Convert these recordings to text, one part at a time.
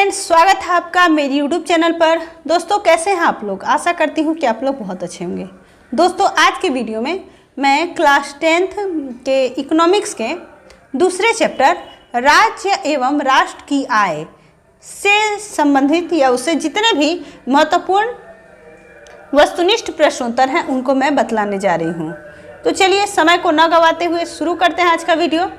Friends, स्वागत है आपका मेरी यूट्यूब चैनल पर। दोस्तों, कैसे हैं आप लोग? आशा करती हूँ कि आप लोग बहुत अच्छे होंगे। दोस्तों, आज के वीडियो में मैं क्लास 10th के इकोनॉमिक्स के दूसरे चैप्टर राज्य एवं राष्ट्र की आय से संबंधित या उससे जितने भी महत्वपूर्ण वस्तुनिष्ठ प्रश्नोत्तर हैं उनको मैं बतलाने जा रही हूँ। तो चलिए समय को न गवाते हुए शुरू करते हैं आज का वीडियो।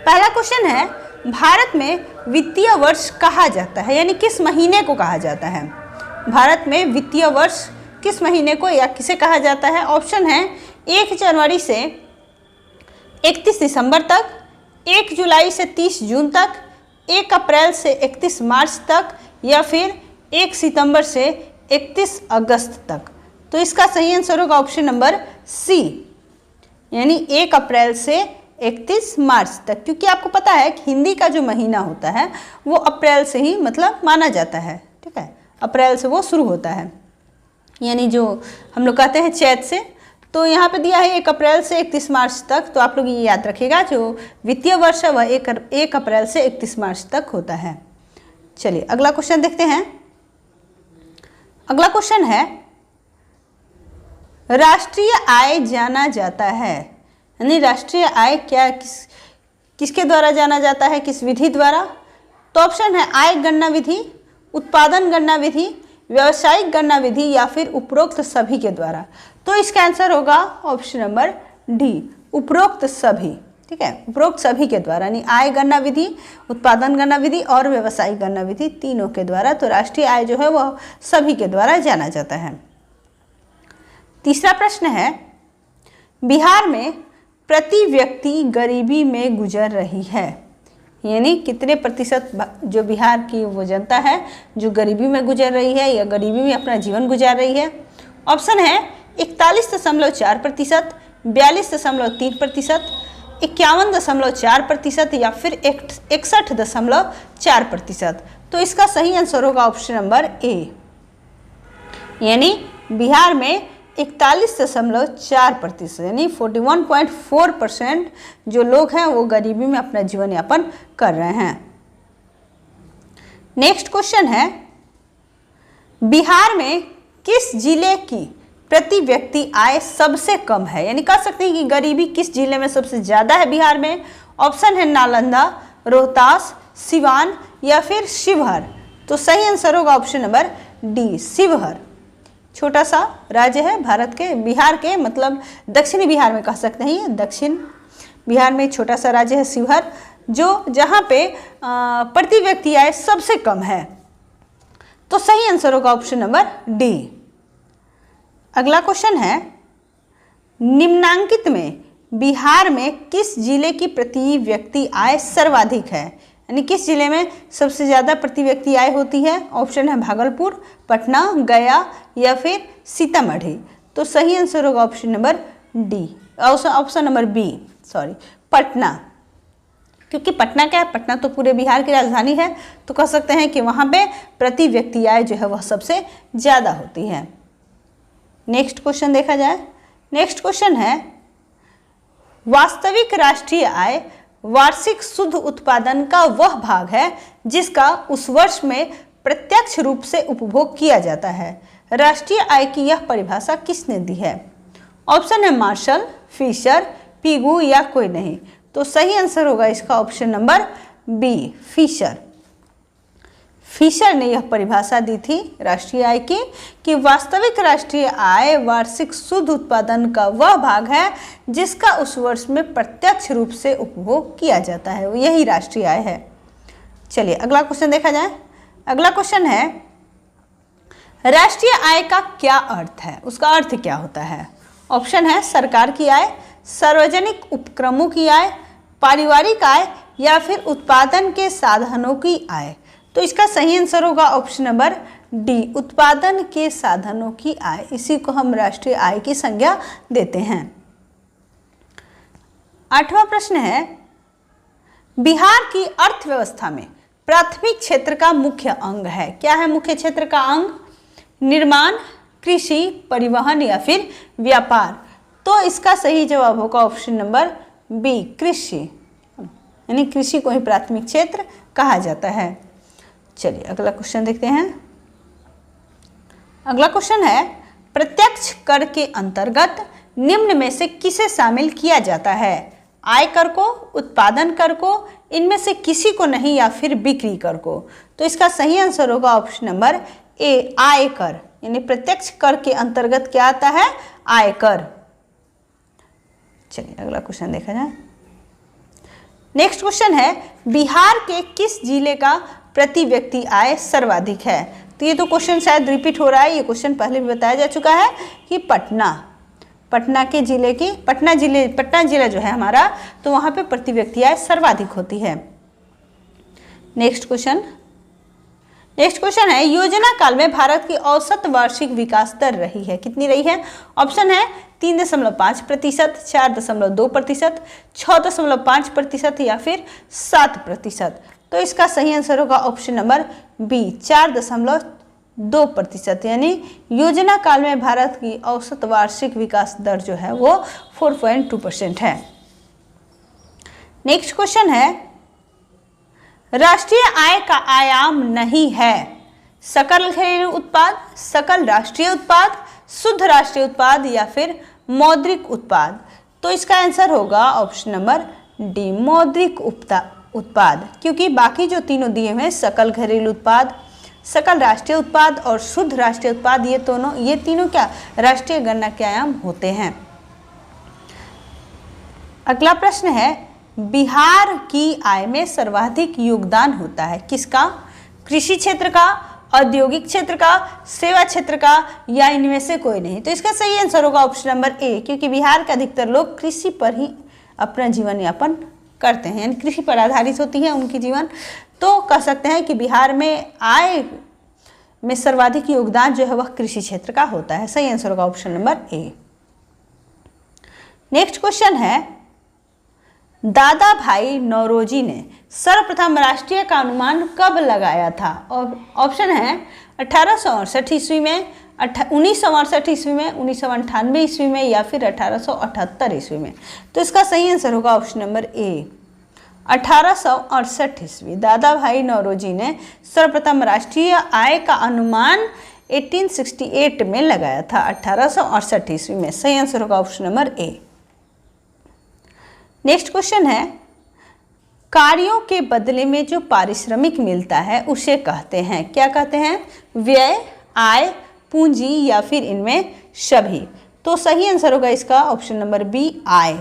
पहला क्वेश्चन है, भारत में वित्तीय वर्ष कहा जाता है, यानी किस महीने को कहा जाता है? भारत में वित्तीय वर्ष किस महीने को या किसे कहा जाता है? ऑप्शन है 1 जनवरी से 31 दिसंबर तक, 1 जुलाई से 30 जून तक, 1 अप्रैल से 31 मार्च तक, या फिर 1 सितंबर से 31 अगस्त तक। तो इसका सही आंसर होगा ऑप्शन नंबर सी, यानी 1 अप्रैल से 31 मार्च तक, क्योंकि आपको पता है कि हिंदी का जो महीना होता है वो अप्रैल से ही मतलब माना जाता है। ठीक है, अप्रैल से वो शुरू होता है, यानी जो हम लोग कहते हैं चैत से। तो यहाँ पे दिया है 1 अप्रैल से 31 मार्च तक। तो आप लोग ये याद रखिएगा, जो वित्तीय वर्ष है वह 1 अप्रैल से 31 मार्च तक होता है। चलिए अगला क्वेश्चन देखते हैं। अगला क्वेश्चन है, राष्ट्रीय आय जाना जाता है, यानी राष्ट्रीय आय क्या किसके द्वारा जाना जाता है, किस विधि द्वारा? तो ऑप्शन है आय गणना विधि, उत्पादन गणना विधि, व्यावसायिक गणना विधि, या फिर उपरोक्त सभी के द्वारा। तो इसका आंसर होगा ऑप्शन नंबर डी, उपरोक्त सभी। ठीक है, उपरोक्त सभी के द्वारा, यानी आय गणना विधि, उत्पादन गणना विधि और व्यावसायिक गणना विधि, तीनों के द्वारा। तो राष्ट्रीय आय जो है वह सभी के द्वारा जाना जाता है। तीसरा प्रश्न है, बिहार में प्रति व्यक्ति गरीबी में गुजर रही है, यानी कितने प्रतिशत जो बिहार की वो जनता है जो गरीबी में गुजर रही है या गरीबी में अपना जीवन गुजार रही है? ऑप्शन है 41.4%, 42.3%, 51.4% या फिर 61.4%। तो इसका सही आंसर होगा ऑप्शन नंबर ए, यानी बिहार में 41.4%, यानी 41.4% जो लोग हैं वो गरीबी में अपना जीवन यापन कर रहे हैं। नेक्स्ट क्वेश्चन है, बिहार में किस जिले की प्रति व्यक्ति आय सबसे कम है, यानी कह सकते हैं कि गरीबी किस जिले में सबसे ज़्यादा है बिहार में? ऑप्शन है नालंदा, रोहतास, सिवान या फिर शिवहर। तो सही आंसर होगा ऑप्शन नंबर डी, शिवहर। छोटा सा राज्य है भारत के, बिहार के मतलब दक्षिणी बिहार में कह सकते हैं, ये दक्षिण बिहार में छोटा सा राज्य है शिवहर, जो जहाँ पे प्रति व्यक्ति आय सबसे कम है। तो सही आंसर होगा ऑप्शन नंबर डी। अगला क्वेश्चन है, निम्नांकित में बिहार में किस जिले की प्रति व्यक्ति आय सर्वाधिक है, यानी किस जिले में सबसे ज़्यादा प्रति व्यक्ति आय होती है? ऑप्शन है भागलपुर, पटना, गया या फिर सीतामढ़ी। तो सही आंसर होगा option number D, option number B, sorry, Patna. क्योंकि पटना क्या है, पटना तो पूरे बिहार की राजधानी है, तो कह सकते हैं कि वहाँ पे प्रति व्यक्ति आय जो है वह सबसे ज़्यादा होती है। नेक्स्ट क्वेश्चन देखा जाए। नेक्स्ट क्वेश्चन है, वास्तविक राष्ट्रीय आय वार्षिक शुद्ध उत्पादन का वह भाग है जिसका उस वर्ष में प्रत्यक्ष रूप से उपभोग किया जाता है। राष्ट्रीय आय की यह परिभाषा किसने दी है? ऑप्शन है मार्शल, फिशर, पिगू या कोई नहीं। तो सही आंसर होगा इसका option number B, Fisher. Fisher ने यह परिभाषा दी थी राष्ट्रीय आय की कि वास्तविक राष्ट्रीय आय वार्षिक शुद्ध उत्पादन का वह भाग है जिसका उस वर्ष में प्रत्यक्ष रूप से उपभोग किया जाता है, यही राष्ट्रीय आय है। चलिए अगला क्वेश्चन देखा जाए। अगला क्वेश्चन है, राष्ट्रीय आय का क्या अर्थ है, उसका अर्थ क्या होता है? ऑप्शन है सरकार की आय, सार्वजनिक उपक्रमों की आय, पारिवारिक आय या फिर उत्पादन के साधनों की आय। तो इसका सही आंसर होगा ऑप्शन नंबर डी, उत्पादन के साधनों की आय। इसी को हम राष्ट्रीय आय की संज्ञा देते हैं। 8वां प्रश्न है, बिहार की अर्थव्यवस्था में प्राथमिक क्षेत्र का मुख्य अंग है? क्या है मुख्य क्षेत्र का अंग? निर्माण, कृषि, परिवहन या फिर व्यापार। तो इसका सही जवाब होगा ऑप्शन नंबर बी, कृषि, यानी कृषि को ही प्राथमिक क्षेत्र कहा जाता है। चलिए अगला क्वेश्चन देखते हैं। अगला क्वेश्चन है, प्रत्यक्ष कर के अंतर्गत निम्न में से किसे शामिल किया जाता है? आय कर को, उत्पादन कर को, इनमें से किसी को नहीं या फिर बिक्री कर को। तो इसका सही आंसर होगा ऑप्शन नंबर ए, आय कर, यानी प्रत्यक्ष कर के अंतर्गत क्या आता है? आय कर। चलिए अगला क्वेश्चन देखा जाए। नेक्स्ट क्वेश्चन है, बिहार के किस जिले का प्रति व्यक्ति आय सर्वाधिक है? तो ये तो क्वेश्चन शायद रिपीट हो रहा है, ये क्वेश्चन पहले भी बताया जा चुका है कि पटना के जिले की पटना जिला जो है हमारा, तो वहाँ पे प्रति व्यक्ति आय सर्वाधिक होती है। नेक्स्ट क्वेश्चन है, योजना काल में भारत की औसत वार्षिक विकास दर रही है, कितनी रही है? ऑप्शन है 3.5%, 4.2%, 6.5% या फिर 7%। तो इसका सही आंसर होगा ऑप्शन नंबर बी, 4.2%, यानी योजना काल में भारत की औसत वार्षिक विकास दर जो है वो 4.2% है। नेक्स्ट क्वेश्चन है, राष्ट्रीय आय का आयाम नहीं है सकल घरेलू उत्पाद, सकल राष्ट्रीय उत्पाद, शुद्ध राष्ट्रीय उत्पाद या फिर मौद्रिक उत्पाद। तो इसका आंसर होगा ऑप्शन नंबर डी, मौद्रिक उत्पाद, क्योंकि बाकी जो तीनों दिए हुए हैं, सकल घरेलू उत्पाद, सकल राष्ट्रीय उत्पाद और शुद्ध राष्ट्रीय उत्पाद, ये तीनों क्या राष्ट्रीय गणना के आयाम होते हैं। अगला प्रश्न है, बिहार की आय में सर्वाधिक योगदान होता है किसका? कृषि क्षेत्र का, औद्योगिक क्षेत्र का, सेवा क्षेत्र का या इनमें से कोई नहीं। तो इसका सही आंसर होगा ऑप्शन नंबर ए, क्योंकि बिहार के अधिकतर लोग कृषि पर ही अपना जीवन यापन करते हैं, यानी कृषि पर आधारित होती है उनकी जीवन। तो कह सकते हैं कि बिहार में आय में सर्वाधिक योगदान जो है वह कृषि क्षेत्र का होता है। सही आंसर होगा option number A. Next question है, दादा भाई नौरोजी ने सर्वप्रथम राष्ट्रीय का अनुमान कब लगाया था? और ऑप्शन है 1868 ईस्वी में, 1968 ईस्वी में, 1998 ईस्वी में या फिर 1878 ईस्वी में। तो इसका सही आंसर होगा ऑप्शन नंबर ए, 1868 ईस्वी। दादा भाई नौरोजी ने सर्वप्रथम राष्ट्रीय आय का अनुमान 1868 में लगाया था, 1868 ईस्वी में। सही आंसर होगा option number A. Next question है, कार्यों के बदले में जो पारिश्रमिक मिलता है उसे कहते हैं, क्या कहते हैं? व्यय, आय, पूंजी या फिर इनमें सभी। तो सही आंसर होगा इसका ऑप्शन नंबर बी, आय।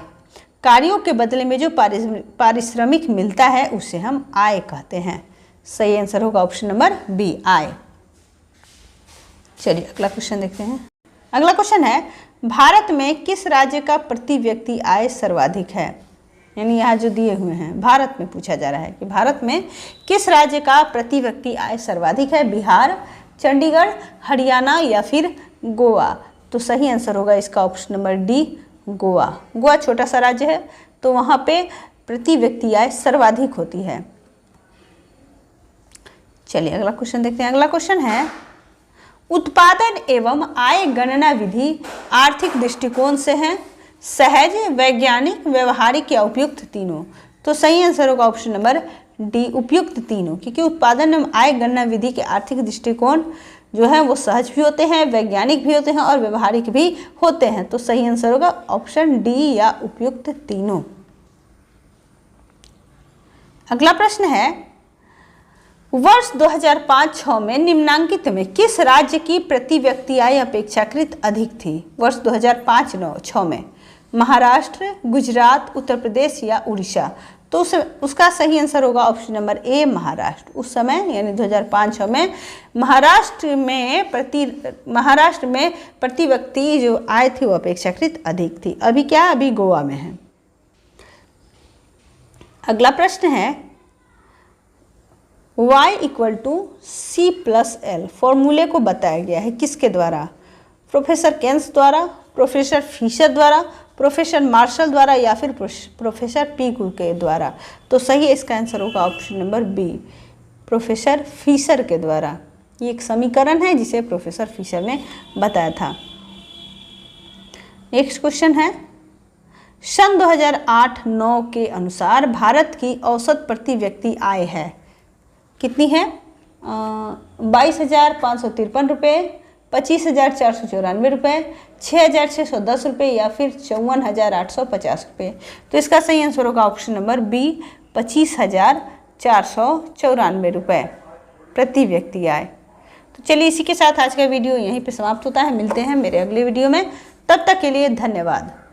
कार्यों के बदले में जो पारिश्रमिक मिलता है उसे हम आय कहते हैं। सही आंसर होगा ऑप्शन नंबर बी, आय। चलिए अगला क्वेश्चन देखते हैं। अगला क्वेश्चन है, भारत में किस राज्य का प्रति व्यक्ति आय सर्वाधिक है? यानी यहाँ जो दिए हुए हैं भारत में पूछा जा रहा है कि भारत में किस राज्य का प्रति व्यक्ति आय सर्वाधिक है? बिहार, चंडीगढ़, हरियाणा या फिर गोवा। तो सही आंसर होगा इसका option number D, Goa. Goa छोटा सा राज्य है तो वहाँ पे प्रति व्यक्ति आय सर्वाधिक होती है। चलिए अगला क्वेश्चन देखते हैं। अगला क्वेश्चन है, उत्पादन एवं आय गणना विधि आर्थिक दृष्टिकोण से है सहज, वैज्ञानिक, व्यवहारिक या उपयुक्त तीनों। तो सही आंसर होगा ऑप्शन नंबर डी, उपयुक्त तीनों, क्योंकि उत्पादन एवं आय गणना विधि के आर्थिक दृष्टिकोण जो है वो सहज भी होते हैं, वैज्ञानिक भी होते हैं और व्यवहारिक भी होते हैं। तो सही आंसर होगा ऑप्शन डी या उपयुक्त तीनों। अगला प्रश्न है, वर्ष 2005-06 में निम्नांकित में किस राज्य की प्रति व्यक्ति आय अपेक्षाकृत अधिक थी? वर्ष 2005-06 में महाराष्ट्र, गुजरात, उत्तर प्रदेश या उड़ीसा। तो उसका सही आंसर होगा ऑप्शन नंबर ए, महाराष्ट्र। उस समय यानी 2005-06 में महाराष्ट्र में प्रति व्यक्ति जो आय थी वो अपेक्षाकृत अधिक थी। अभी क्या, अभी गोवा में है। अगला प्रश्न है, y = C+L फॉर्मूले को बताया गया है किसके द्वारा? प्रोफेसर केन्स द्वारा, प्रोफेसर फिशर द्वारा, प्रोफेसर मार्शल द्वारा या फिर प्रोफेसर पी के द्वारा। तो सही इसका आंसर होगा option number B, professor Fisher के द्वारा। ये एक समीकरण है जिसे प्रोफेसर फिशर ने बताया था। नेक्स्ट क्वेश्चन है, सन 2008-9 के अनुसार भारत की औसत प्रति व्यक्ति आय है, कितनी है? 22,553 रुपये, 25,494 रुपये, 6,610 रुपये या फिर 54,850 रुपये। तो इसका सही आंसर होगा ऑप्शन नंबर बी, 25,494 रुपये प्रति व्यक्ति आय। तो चलिए इसी के साथ आज का वीडियो यहीं पे समाप्त होता है। मिलते हैं मेरे अगले वीडियो में, तब तक के लिए धन्यवाद।